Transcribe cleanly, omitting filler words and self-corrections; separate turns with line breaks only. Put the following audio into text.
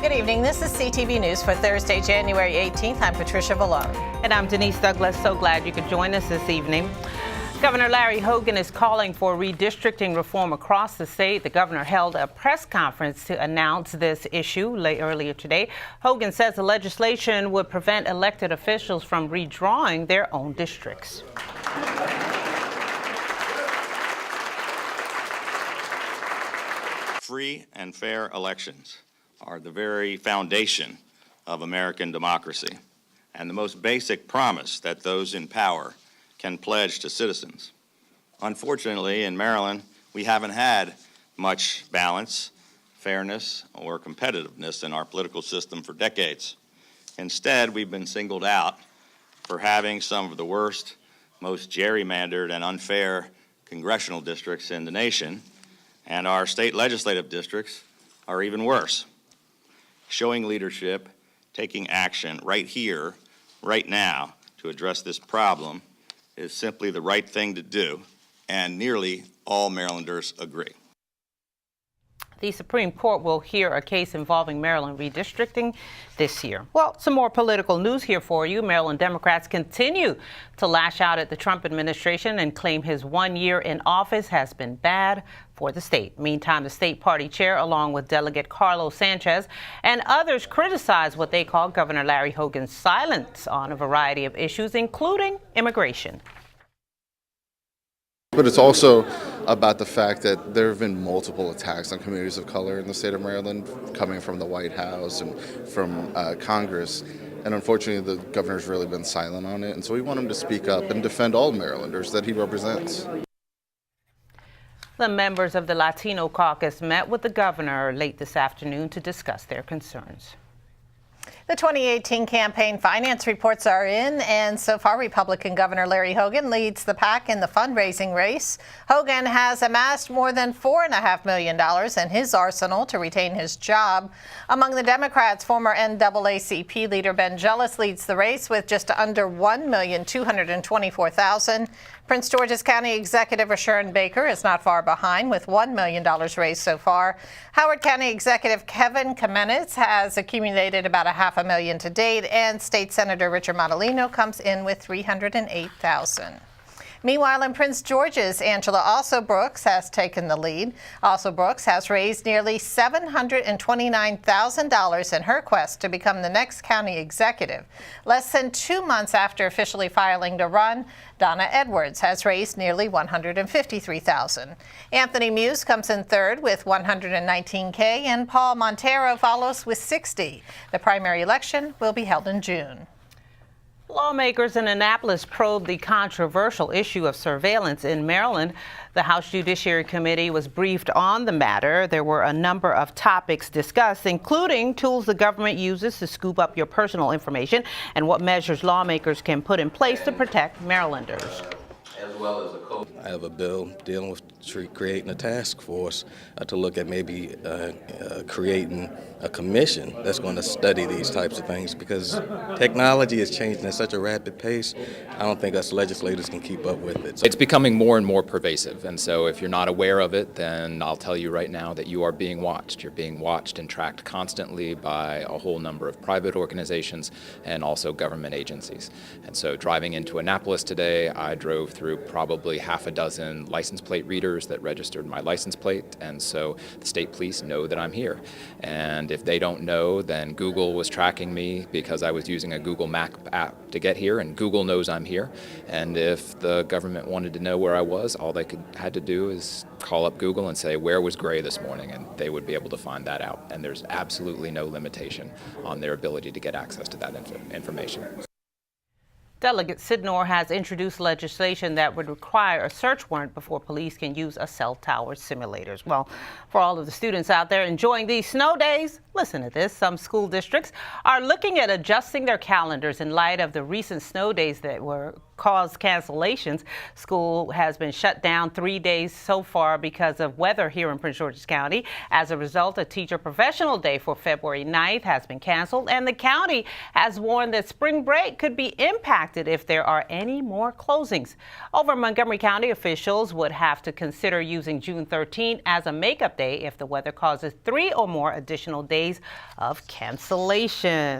Good evening. This is CTV News for Thursday, January 18th. I'm Patricia Vallone.
And I'm Denise Douglas. So glad you could join us this evening. Governor Larry Hogan is calling for redistricting reform across the state. The governor held a press conference to announce this issue earlier today. Hogan says the legislation would prevent elected officials from redrawing their own districts.
Free and fair elections are the very foundation of American democracy and the most basic promise that those in power can pledge to citizens. Unfortunately, in Maryland, we haven't had much balance, fairness, or competitiveness in our political system for decades. Instead, we've been singled out for having some of the worst, most gerrymandered and unfair congressional districts in the nation, and our state legislative districts are even worse. Showing leadership, taking action right here, right now, to address this problem is simply the right thing to do, and nearly all Marylanders agree.
The Supreme Court will hear a case involving Maryland redistricting this year. Well, some more political news here for you. Maryland Democrats continue to lash out at the Trump administration and claim his 1 year in office has been bad for the state. Meantime, the state party chair, along with Delegate Carlos Sanchez and others, criticize what they call Governor Larry Hogan's silence on a variety of issues, including immigration.
But it's also about the fact that there have been multiple attacks on communities of color in the state of Maryland, coming from the White House and from Congress. And unfortunately, the governor's really been silent on it. And so we want him to speak up and defend all Marylanders that he represents.
The members of the Latino caucus met with the governor late this afternoon to discuss their concerns.
The 2018 campaign finance reports are in, and so far Republican Governor Larry Hogan leads the pack in the fundraising race. Hogan has amassed more than $4.5 million in his arsenal to retain his job. Among the Democrats, former NAACP leader Ben Jealous leads the race with just under $1,224,000. Prince George's County Executive Sharon Baker is not far behind with $1 million raised so far. Howard County Executive Kevin Kamenetz has accumulated about $500,000 to date, and State Senator Richard Madaleno comes in with $308,000. Meanwhile, in Prince George's, Angela Alsobrooks has taken the lead. Alsobrooks has raised nearly $729,000 in her quest to become the next county executive. Less than 2 months after officially filing to run, Donna Edwards has raised nearly $153,000. Anthony Muse comes in third with $119K, and Paul Montero follows with $60,000. The primary election will be held in June.
Lawmakers in Annapolis probe the controversial issue of surveillance in Maryland. The House Judiciary Committee was briefed on the matter. There were a number of topics discussed, including tools the government uses to scoop up your personal information and what measures lawmakers can put in place to protect Marylanders.
As well as a code. I have a bill dealing with creating a task force to look at maybe creating a commission that's going to study these types of things, because technology is changing at such a rapid pace. I don't think us legislators can keep up with it.
It's becoming more and more pervasive, and so if you're not aware of it, then I'll tell you right now that you are being watched. You're being watched and tracked constantly by a whole number of private organizations and also government agencies. And so driving into Annapolis today, I drove through probably half a dozen license plate readers that registered my license plate, and so the state police know that I'm here. And if they don't know, then Google was tracking me because I was using a Google Map app to get here, and Google knows I'm here. And if the government wanted to know where I was, all they had to do is call up Google and say, where was Gray this morning? And they would be able to find that out. And there's absolutely no limitation on their ability to get access to that information.
Delegate Sidnor has introduced legislation that would require a search warrant before police can use a cell tower simulators. Well, for all of the students out there enjoying these snow days, listen to this. Some school districts are looking at adjusting their calendars in light of the recent snow days that were caused cancellations. School has been shut down 3 days so far because of weather here in Prince George's County. As a result, a teacher professional day for February 9th has been canceled, and the county has warned that spring break could be impacted if there are any more closings. Over in Montgomery County, officials would have to consider using June 13 as a makeup day if the weather causes 3 or more additional days of cancellation.